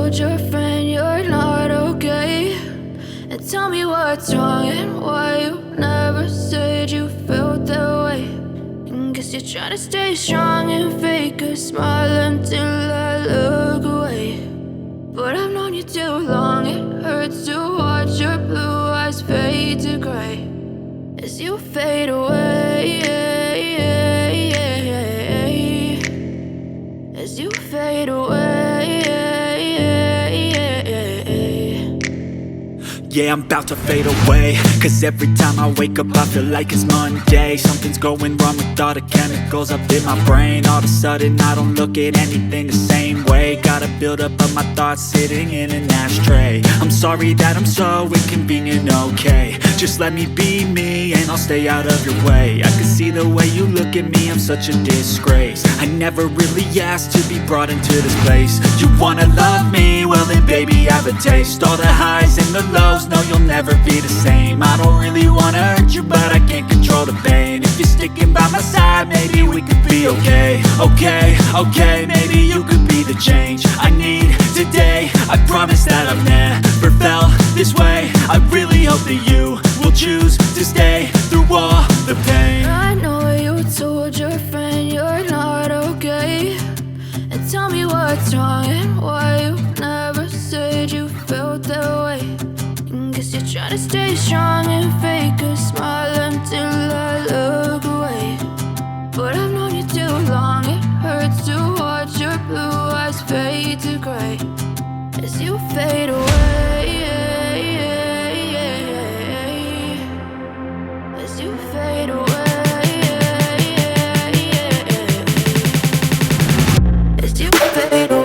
told your friend you're not okay? And tell me what's wrong and why you never said you felt that way. And guess you're trying to stay strong and fake a smile until I look away. But I've known you too long, it hurts to watch your blue eyes fade to gray as you fade away, as you fade away. Yeah, I'm about to fade away, cause every time I wake up I feel like it's Monday. Something's going wrong with all the chemicals up in my brain. All of a sudden I don't look at anything the same way. Got a buildup of my thoughts sitting in an ashtray. I'm sorry that I'm so inconvenient, okay? Just let me be me and I'll stay out of your way. I can see the way you look at me, I'm such a disgrace. I never really asked to be brought into this place. You wanna love me? Well then baby, have a taste. All the highs and the lows, no, you'll never be the same. I don't really wanna hurt you, but I can't control the pain. If you're sticking by my side, maybe we could be okay. Okay, maybe you could be the change I need today. I promise that I've never felt this way. I really hope that you will choose to stay through all the pain. I know you told your friend you're not okay. And tell me what's wrong and why you never said you felt that way. And guess you're trying to stay strong and fake a smile until I look away. But I've known you too long, it hurts to watch your blue eyes fade to gray as you fade away, as you fade away. As you fade away.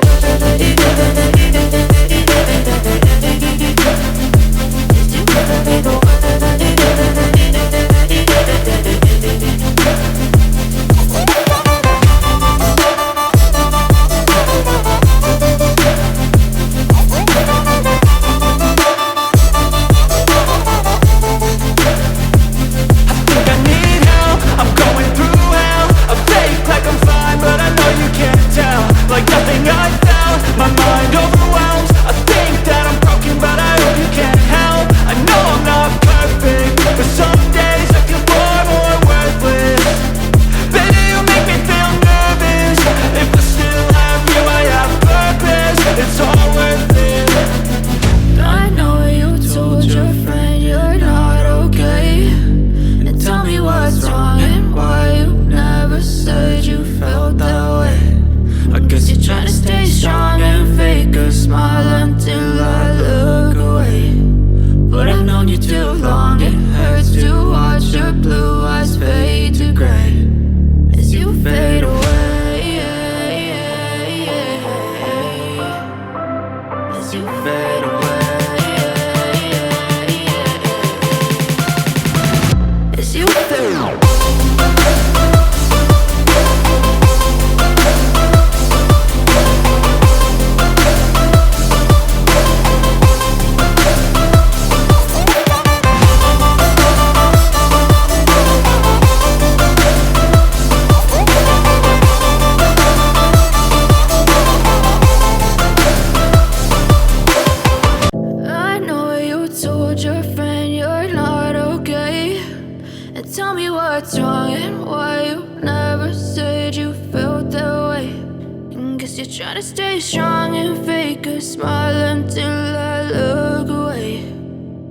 Try to stay strong and fake a smile until I look away.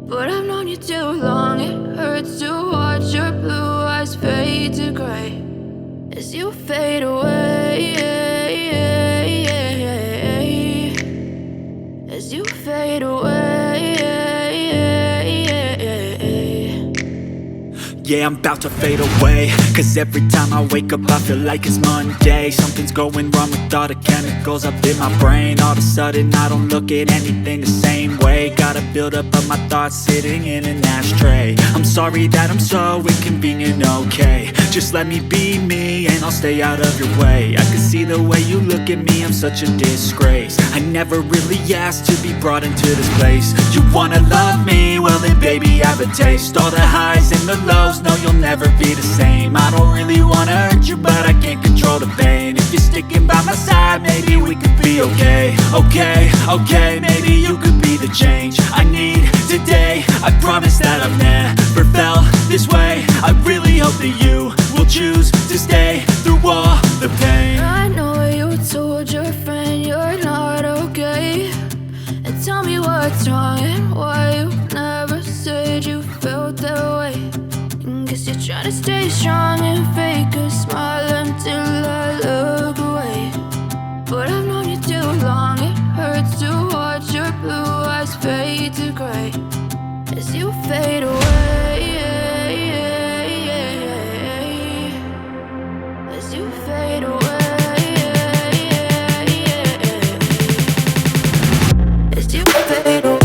But I've known you too long, it hurts to watch your blue eyes fade to gray as you fade away, as you fade away. Yeah, I'm about to fade away, cause every time I wake up I feel like it's Monday. Something's going wrong with all the chemicals up in my brain. All of a sudden I don't look at anything the same way. Got a buildup of my thoughts sitting in an ashtray. I'm sorry that I'm so inconvenient, okay? Just let me be me and I'll stay out of your way. I can see the way you look at me, I'm such a disgrace. I never really asked to be brought into this place. You wanna love me? Well then baby, have a taste. All the highs and the lows, no you'll never be the same. I don't really wanna hurt you, but I can't control the pain. If you're sticking by my side, maybe we could be okay. Okay, maybe you could be the change I need today. I promise that I've never felt this way. I really hope that you will choose to stay through all the pain. I know you told your friend you're not okay, and tell me what's wrong and why you never said you felt that way. And guess you're trying to stay strong and fake a smile until I look away. But I've known you too long, it hurts to watch your blue eyes fade to gray as you fade away. As you fade away. As you fade away. As you fade away.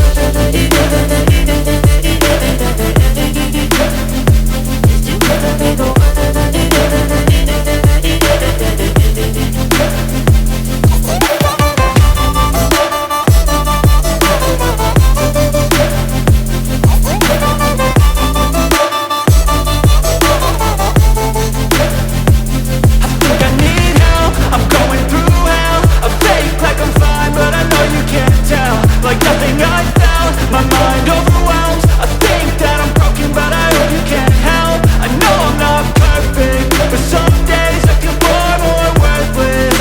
Like nothing I felt, my mind overwhelmed. I think that I'm broken, but I hope you can't help. I know I'm not perfect, but some days I feel far more worthless.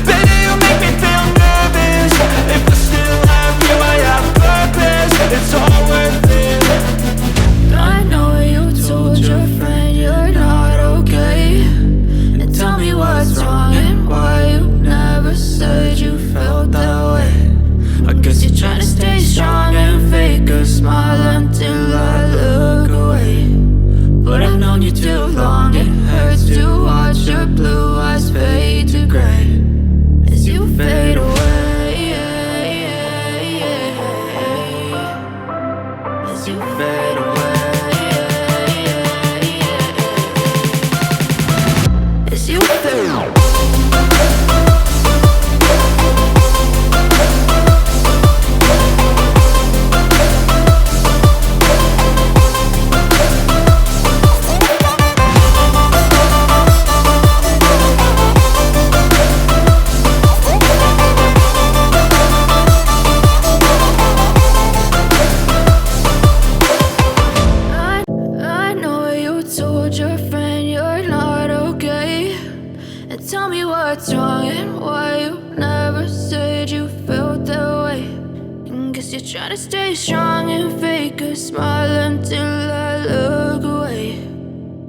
Baby, you make me feel nervous. If I still have you, I have purpose. It's all worth it. I know you told your friend you're not okay, and tell me what's wrong and why you never said you felt that way. I guess you're trying to stay strong and fake a smile until I look away. But I've known you too long, it hurts to watch your blue eyes fade to gray as you fade away. As you fade away. As you fade away. Tell me what's wrong and why you never said you felt that way. And guess you're trying to stay strong and fake a smile until I look away.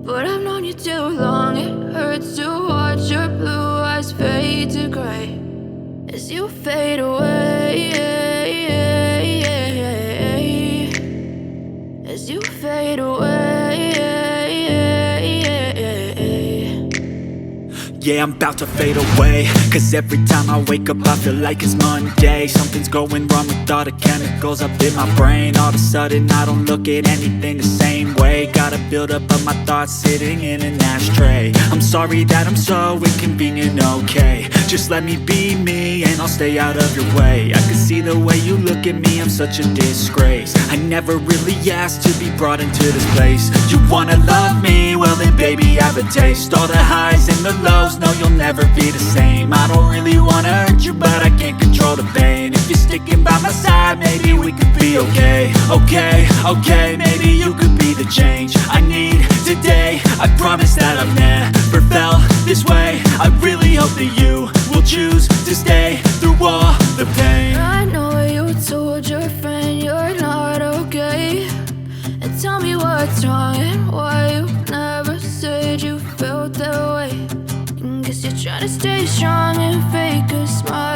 But I've known you too long, it hurts to watch your blue eyes fade to gray as you fade away. As you fade away. Yeah, I'm about to fade away, cause every time I wake up I feel like it's Monday. Something's going wrong with all the chemicals up in my brain. All of a sudden I don't look at anything the same way. Gotta build up of my thoughts sitting in an ashtray. I'm sorry that I'm so inconvenient, okay. Just let me be me and I'll stay out of your way. I can see the way you look at me, I'm such a disgrace. I never really asked to be brought into this place. You wanna love me? Well then baby, have a taste. All the highs and the lows, no you'll never be the same. I don't really wanna hurt you, but I can't control the pain. If you're sticking by my side, maybe we could be okay. Okay, maybe you could be the change I need today. I promise that I've never felt this way. I really hope that you will choose to stay through all the pain. I know you told your friend you're not okay, and tell me what's wrong and why you never said you felt that way. And guess you're trying to stay strong and fake a smile